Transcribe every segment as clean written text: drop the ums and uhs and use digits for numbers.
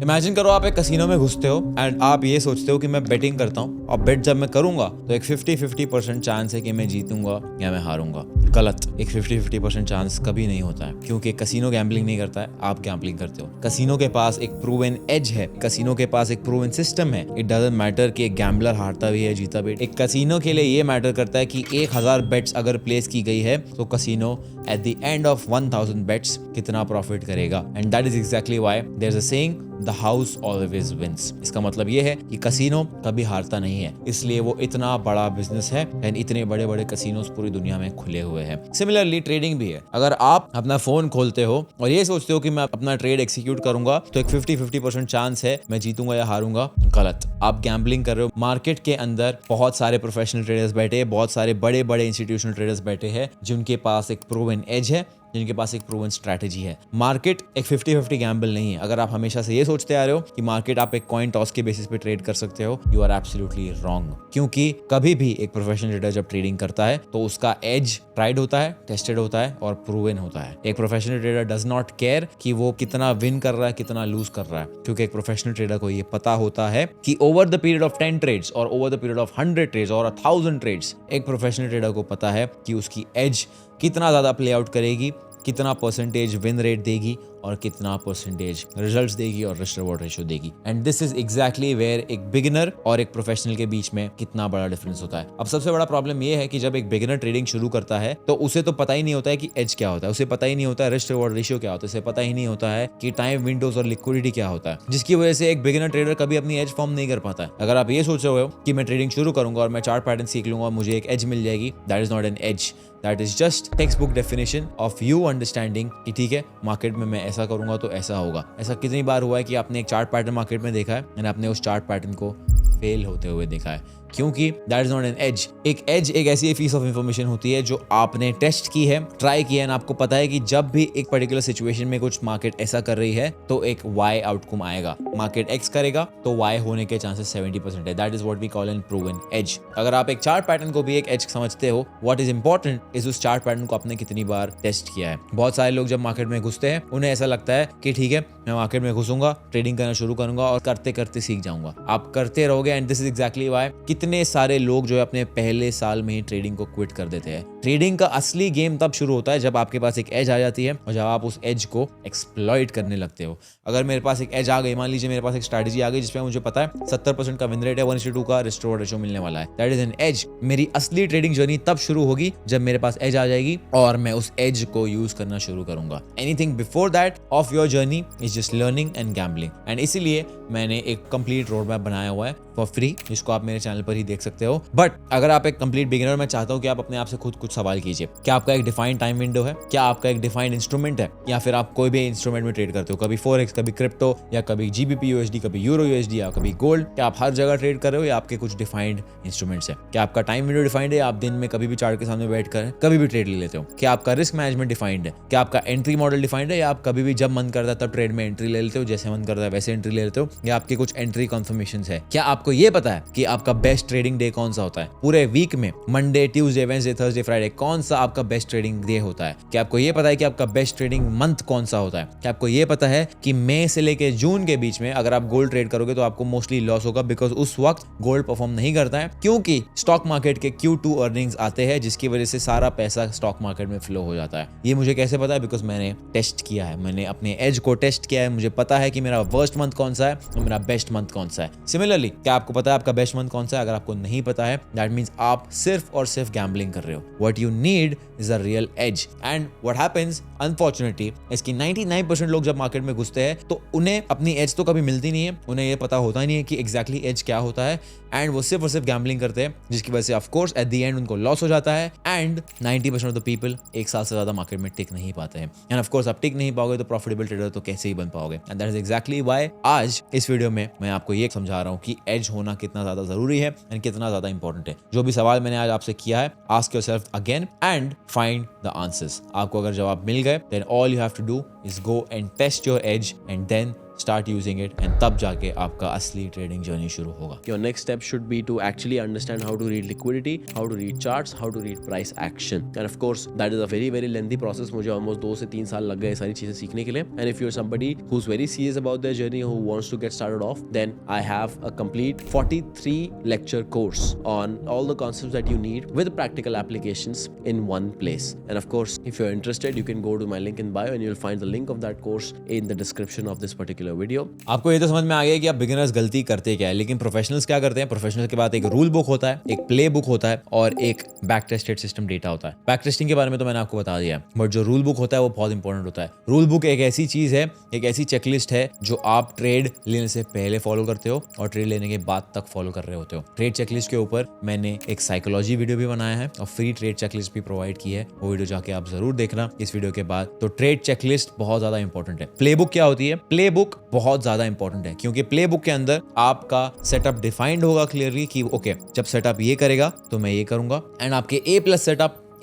Imagine करो आप एक कसिनो में घुसते हो एंड आप ये सोचते हो कि मैं बेटिंग करता हूँ और बेट जब मैं करूंगा तो एक 50-50% चांस है कि मैं जीतूंगा या मैं हारूंगा। गलत। एक 50-50% चांस कभी नहीं होता है, क्योंकि कसिनो गैम्बलिंग नहीं करता है, आप गैम्बलिंग करते हो। कसिनो के पास एक प्रूवन एज है, कसिनो के पास एक प्रूवन सिस्टम है। इट डजंट मैटर कि एक गैम्बलर हारता भी है जीता भी। एक कसिनो के लिए ये मैटर करता है कि 1000 बेट्स अगर प्लेस की गई है तो casino at the end of 1000 bets कितना प्रॉफिट करेगा। And that is exactly why there is a saying the house always wins. इसका मतलब ये है कि कसिनो कभी हारता नहीं है, इसलिए वो इतना बड़ा बिजनेस है एंड इतने बड़े बड़े कसिनोस पूरी दुनिया में खुले हुए हैं। सिमिलरली ट्रेडिंग भी है। अगर आप अपना फोन खोलते हो और ये सोचते हो कि मैं अपना ट्रेड एक्सिक्यूट करूंगा तो एक 50-50% चांस है मैं जीतूंगा या हारूंगा। गलत। आप गैम्बलिंग कर रहे हो। मार्केट के अंदर बहुत सारे प्रोफेशनल ट्रेडर्स बैठे हैं, बहुत सारे बड़े बड़े इंस्टीट्यूशनल ट्रेडर्स बैठे हैं जिनके पास एक प्रूवन एज है, जिनके पास एक प्रूवन स्ट्रैटेजी है। मार्केट एक 50-50 गैम्बल नहीं है। अगर आप हमेशा से ये सोचते आ रहे हो कि मार्केट आप एक कॉइन टॉस के बेसिस पे ट्रेड कर सकते हो, यू आर एब्सोल्युटली रॉन्ग। क्योंकि कभी भी एक प्रोफेशनल ट्रेडर जब ट्रेडिंग करता है तो उसका एज ट्राइड होता है, टेस्टेड होता है और प्रूवन होता है। एक professional trader does not care कि वो कितना विन कर रहा है, कितना लूज कर रहा है, क्योंकि एक प्रोफेशनल ट्रेडर को ये पता होता है कि over the period of 10 trades और over the period of 100 trades और 1000 ट्रेड्स एक प्रोफेशनल ट्रेडर को पता है कि उसकी एज कितना ज्यादा प्ले आउट करेगी, कितना परसेंटेज विन रेट देगी और कितना परसेंटेज रिजल्ट्स देगी और रिस्क रिवॉर्ड रेशियो देगी। And this is exactly where एक बिगिनर और एक प्रोफेशनल के बीच में कितना बड़ा डिफरेंस होता है। अब सबसे बड़ा प्रॉब्लम ये है कि जब एक बिगिनर ट्रेडिंग शुरू करता है तो उसे तो पता ही नहीं होता है कि एज क्या होता है, उसे पता ही नहीं होता है रिस्क रिवॉर्ड रेशियो क्या होता है, उसे पता ही नहीं होता है कि टाइम विंडोज और लिक्विडिटी क्या होता है, जिसकी वजह से एक बिगिनर ट्रेडर कभी अपनी एज फॉर्म नहीं कर पाता है। अगर आप ये सोच रहे हो कि मैं ट्रेडिंग शुरू करूंगा और मैं चार्ट पैटर्न सीख लूंगा और मुझे एक एज मिल जाएगी, that is not an edge, that is just textbook definition of you understanding कि ठीक है मार्केट में मैं ऐसा करूंगा तो ऐसा होगा। ऐसा कितनी बार हुआ है कि आपने एक चार्ट पैटर्न मार्केट में देखा है और आपने उस चार्ट पैटर्न को फेल होते हुए देखा है, क्योंकि that is not an edge. एक एज एक ऐसी पीस ऑफ इंफॉर्मेशन होती है जो आपने टेस्ट की है, ट्राई किया है, आपको पता है कि जब भी एक पर्टिकुलर सिचुएशन में कुछ मार्केट ऐसा कर रही है तो एक वाई आउटकम आएगा। मार्केट एक्स करेगा तो वाई होने के चांसेस 70% है। That is what we call an proven edge. अगर आप एक चार्ट पैटर्न को भी एक एज समझते हो, व्हाट इज इंपॉर्टेंट इज उस चार्ट पैटर्न को आपने कितनी बार टेस्ट किया है। बहुत सारे लोग जब मार्केट में घुसते हैं उन्हें ऐसा लगता है कि ठीक है मैं मार्केट में घुसूंगा, ट्रेडिंग करना शुरू करूंगा और करते करते सीख जाऊंगा। आप करते रहोगे and this is exactly why कितने सारे लोग जो है अपने पहले साल में ही ट्रेडिंग को क्विट कर देते हैं। ट्रेडिंग का असली गेम तब शुरू होता है जब आपके पास एक एज आ जाती है और जब आप उस एज को एक्सप्लॉइट करने लगते हो। अगर मेरे पास एक एज आ गई, मान लीजिए मेरे पास एक स्ट्रैटेजी आ गई जिसमें मुझे पता है 70% का विन रेट है, 1:2 का रिस्क रिवॉर्ड रेशियो मिलने वाला है, दैट इज एन एज। मेरी असली ट्रेडिंग जर्नी तब शुरू होगी जब मेरे पास एज आ जाएगी और मैं उस एज को यूज करना शुरू करूंगा। Anything before that of your journey is just learning and gambling. And इसीलिए मैंने एक कंप्लीट रोड मैप बनाया हुआ है फॉर फ्री, जिसको आप मेरे चैनल पर ही देख सकते हो। बट अगर आप एक कंप्लीट बिगिनर, मैं चाहता हूं कि आप अपने आप से खुद कुछ सवाल कीजिए। क्या आपका एक डिफाइंड टाइम विंडो है? क्या आपका एक डिफाइंड इंस्ट्रूमेंट है? या फिर आप कोई भी इंस्ट्रूमेंट में ट्रेड करते हो, कभी फॉरेक्स, कभी क्रिप्टो, या कभी जीबीपी यूएसडी, कभी यूरो यूएसडी, या कभी गोल्ड? क्या आप हर जगह ट्रेड कर रहे हो या आपके कुछ डिफाइंड इंस्ट्रूमेंट्स है? क्या आपका टाइम विंडो डिफाइंड है? आप दिन में कभी भी चार्ट के सामने बैठ कर कभी भी ट्रेड ले लेते हो? क्या आपका रिस्क मैनेजमेंट डिफाइंड है? क्या आपका एंट्री मॉडल डिफाइंड है या आप कभी भी जब मन करता है तब ट्रेड में एंट्री ले लेते हो, जैसे मन करता है वैसे एंट्री ले लेते हो? या आपके कुछ एंट्री कन्फर्मेशंस है? क्या आपको ये पता है कि आपका बेस्ट ट्रेडिंग डे कौन सा होता है पूरे वीक में? Monday, Tuesday, Wednesday, Thursday, Friday, कौन सा आपका बेस्ट ट्रेडिंग डे होता है? क्या आपको ये पता है कि आपका बेस्ट ट्रेडिंग मंथ कौन सा होता है? क्या आपको ये पता है कि मई से लेके जून के बीच में अगर आप गोल्ड ट्रेड करोगे तो आपको मोस्टली लॉस होगा, बिकॉज उस वक्त गोल्ड परफॉर्म नहीं करता है, क्योंकि स्टॉक मार्केट के Q2 अर्निंग्स आते हैं, जिसकी वजह से सारा पैसा स्टॉक मार्केट में फ्लो हो जाता है। ये मुझे कैसे पता है? बिकॉज मैंने टेस्ट किया है, मैंने अपने एज को टेस्ट किया है। मुझे पता है कि मेरा वर्स्ट मंथ कौन सा है और मेरा बेस्ट मंथ कौन सा है। सिमिलरली, क्या आपको पता है आपका बेस्ट मंथ कौन सा है? अगर आपको नहीं पता है, दैट मींस आप सिर्फ और सिर्फ गैम्बलिंग कर रहे हो। What you need is a real edge. And what happens unfortunately इसकी 99% लोग जब मार्केट में घुसते हैं तो उन्हें अपनी एज तो कभी मिलती नहीं है, उन्हें ये पता होता ही नहीं है कि एग्जैक्टली एज क्या होता है, एंड वो सिर्फ और सिर्फ गैम्बलिंग करते हैं, जिसकी वजह से of course eight the and उनको लॉस हो जाता है। एंड 90% ऑफ द पीपल एक साल से ज्यादा मार्केट में टिक नहीं पाते हैं। एंड ऑफ कोर्स आप टिक नहीं पाओगे तो प्रॉफिटेबल ट्रेडर तो कैसे ही बन पाओगे? And that is exactly why आज इस वीडियो में मैं आपको ये समझा रहा हूँ कि एज होना कितना ज्यादा जरूरी है एंड कितना ज्यादा इंपॉर्टेंट है। जो भी सवाल मैंने आज आपसे किया है, ask yourself again and find the answers. आपको अगर जवाब मिल गए, then all you have to do is go and test your edge and then start using it and तब जाके आपका असली ट्रेडिंग जर्नी शुरू होगा। Your next step should be to actually understand how to read liquidity, how to read charts, how to read price action. And of course, that is a very lengthy process. मुझे almost 2 से 3 साल लग गए सारी चीजें सीखने के लिए. And if you're somebody who's very serious about their journey, who wants to get started off, then I have a complete 43 lecture course on all the concepts that you need with practical applications in one place. And of course, if you're interested, you can go to my link in bio and you'll find the link of that course in the description of this particular video. आपको ये तो समझ में आ गया कि आप beginners गलती करते क्या है, लेकिन प्रोफेशनल्स क्या करते हैं? प्रोफेशनल के बाद एक रूल बुक होता है, एक प्ले बुक होता है और एक बैक टेस्टेड सिस्टम डेटा होता है। बैक टेस्टिंग के बारे में तो मैंने आपको बता दिया है, बट जो रूल बुक होता है वो बहुत इंपॉर्टेंट होता है। रूल बुक एक ऐसी चीज है, एक ऐसी चेकलिस्ट है जो आप ट्रेड लेने से पहले फॉलो करते हो और ट्रेड लेने के बाद तक फॉलो कर रहे होते हो। ट्रेड चेकलिस्ट के ऊपर मैंने एक साइकोलॉजी वीडियो भी बनाया है और फ्री ट्रेड चेकलिस्ट भी प्रोवाइड की है, वो वीडियो जाके आप जरूर देखना इस वीडियो के बाद। तो ट्रेड चेकलिस्ट बहुत ज्यादा इंपॉर्टेंट है। प्ले बुक क्या होती है? प्ले बुक बहुत ज्यादा इंपॉर्टेंट है क्योंकि प्ले बुक के अंदर आपका सेटअप डिफाइंड होगा क्लियरली कि ओके, जब सेटअप ये करेगा तो मैं ये करूंगा एंड आपके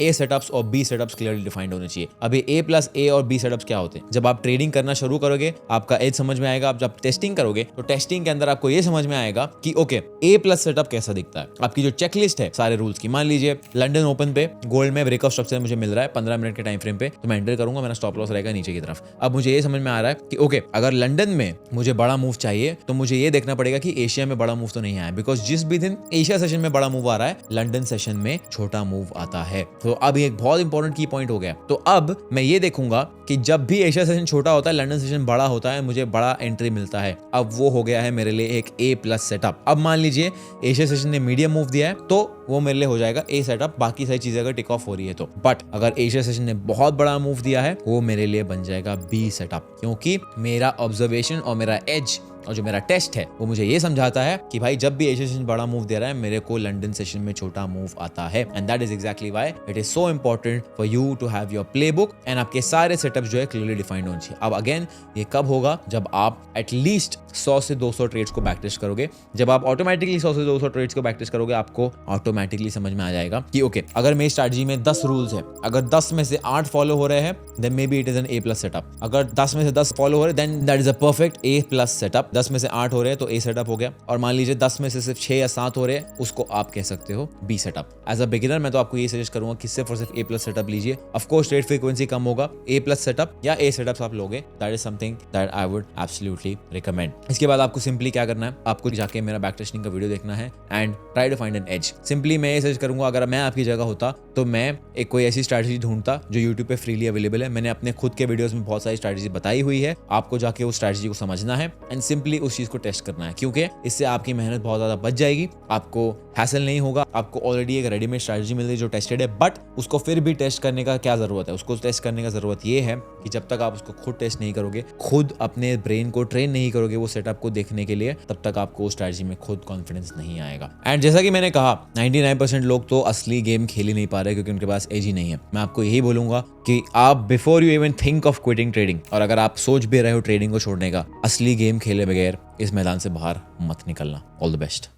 ए सेटअप्स और बी सेटअप्स क्लियरली डिफाइंड होने चाहिए। अभी ए और बी सेटअप्स क्या होते हैं? जब आप ट्रेडिंग करना शुरू करोगे आपका एज समझ में आएगा। आप जब टेस्टिंग करोगे तो टेस्टिंग के अंदर आपको ये समझ में आएगा कि ओके, ए+ सेटअप कैसा दिखता है। आपकी जो चेकलिस्ट है सारे रूल्स की, मान लीजिए लंदन ओपन पे गोल्ड में ब्रेकआउट स्ट्रक्चर मुझे मिल रहा है 15 मिनट के टाइम फ्रेम पे, तो मैं एंटर करूंगा, मेरा स्टॉप लॉस रहेगा नीचे की तरफ। अब मुझे ये समझ में आ रहा है कि ओके, अगर लंदन में मुझे बड़ा मूव चाहिए तो मुझे ये देखना पड़ेगा कि एशिया में बड़ा मूव तो नहीं आया, बिकॉज जिस भी दिन एशिया सेशन में बड़ा मूव आ रहा है लंदन सेशन में छोटा मूव आता है। तो अब एक बहुत इंपॉर्टेंट की पॉइंट हो गया। तो अब मैं ये देखूंगा कि जब भी एशिया सेशन छोटा होता है लंदन सेशन बड़ा होता है, मुझे बड़ा एंट्री मिलता है। अब वो हो गया है मेरे लिए एक ए+ सेटअप। अब मान लीजिए एशिया सेशन ने मीडियम मूव दिया है तो वो मेरे लिए हो जाएगा ए सेटअप, बाकी सारी चीजें अगर टेक ऑफ हो रही है तो। बट अगर एशिया सेशन ने बहुत बड़ा मूव दिया है वो मेरे लिए बन जाएगा बी सेटअप, क्योंकि मेरा ऑब्जर्वेशन और मेरा एज और जो मेरा टेस्ट है वो मुझे ये समझाता है कि भाई जब भी एशिया सेशन बड़ा मूव दे रहा है मेरे को लंदन सेशन में छोटा मूव आता है। And that is exactly why it is so important for you to have your play book and आपके सारे सेटअप्स जो है क्लियरली डिफाइंड होने चाहिए। अब अगेन ये कब होगा? जब आप एटलीस्ट 100 से 200 ट्रेड्स को बैक टेस्ट करोगे। जब आप ऑटोमेटिकली 100 से 200 ट्रेड्स को बैक टेस्ट करोगे आपको ऑटोमेटिकली समझ में आ जाएगा कि ओके, अगर मेरी स्ट्रैटेजी में 10 रूल्स है, अगर 10 में से 8 फॉलो हो रहे हैं then may be it is an ए+ सेटअप। अगर 10 में से 10 फॉलो हो रहे हैं then that is a perfect ए+ सेटअप। 10 में से 8 हो रहे हैं तो ए सेटअप हो गया, और मान लीजिए 10 में से सिर्फ 6 या 7 हो रहे हैं, उसको आप कह सकते हो B setup. As a beginner मैं तो आपको ये सजेस्ट करूंगा कि सिर्फ और सिर्फ ए+ सेटअप लीजिए। ऑफ कोर्स ट्रेड फ्रीक्वेंसी कम होगा, ए+ सेटअप या ए सेटअप्स आप लोगे, that is something that I would absolutely recommend. इसके बाद आपको सिंपली क्या करना है, आपको जाके मेरा बैक टेस्टिंग का वीडियो देखना है and try to find an edge. Simply मैं ये सजेस्ट करूंगा, अगर मैं आपकी जगह होता तो मैं एक कोई ऐसी स्ट्रैटेजी ढूंढता जो यूट्यूब पे फ्रीली अवेलेबल है। मैंने अपने खुद के वीडियोस में बहुत सारी स्ट्रैटेजी बताई हुई है, आपको जाके उस स्ट्रैटेजी को समझना है एंड सिंपली उस चीज को टेस्ट करना है, क्योंकि इससे आपकी मेहनत बहुत ज्यादा बच जाएगी, आपको हैसल नहीं होगा। आपको ऑलरेडी एक रेडीमेड स्ट्रैटेजी मिल रही है जो टेस्टेड है, बट उसको फिर भी टेस्ट करने का क्या जरूरत है? उसको टेस्ट करने का जरूरत ये है कि जब तक आप उसको खुद टेस्ट नहीं करोगे, खुद अपने ब्रेन को ट्रेन नहीं करोगे वो सेटअप को देखने के लिए, तब तक आपको उस स्ट्रैटेजी में खुद कॉन्फिडेंस नहीं आएगा। एंड जैसा कि मैंने कहा 99% लोग तो असली गेम खेल ही नहीं पा रहे क्योंकि उनके पास एज ही नहीं है। मैं आपको यही बोलूंगा कि आप before you even think of quitting trading, और अगर आप सोच भी रहे हो ट्रेडिंग को छोड़ने का, असली गेम खेले बगैर इस मैदान से बाहर मत निकलना। All the best.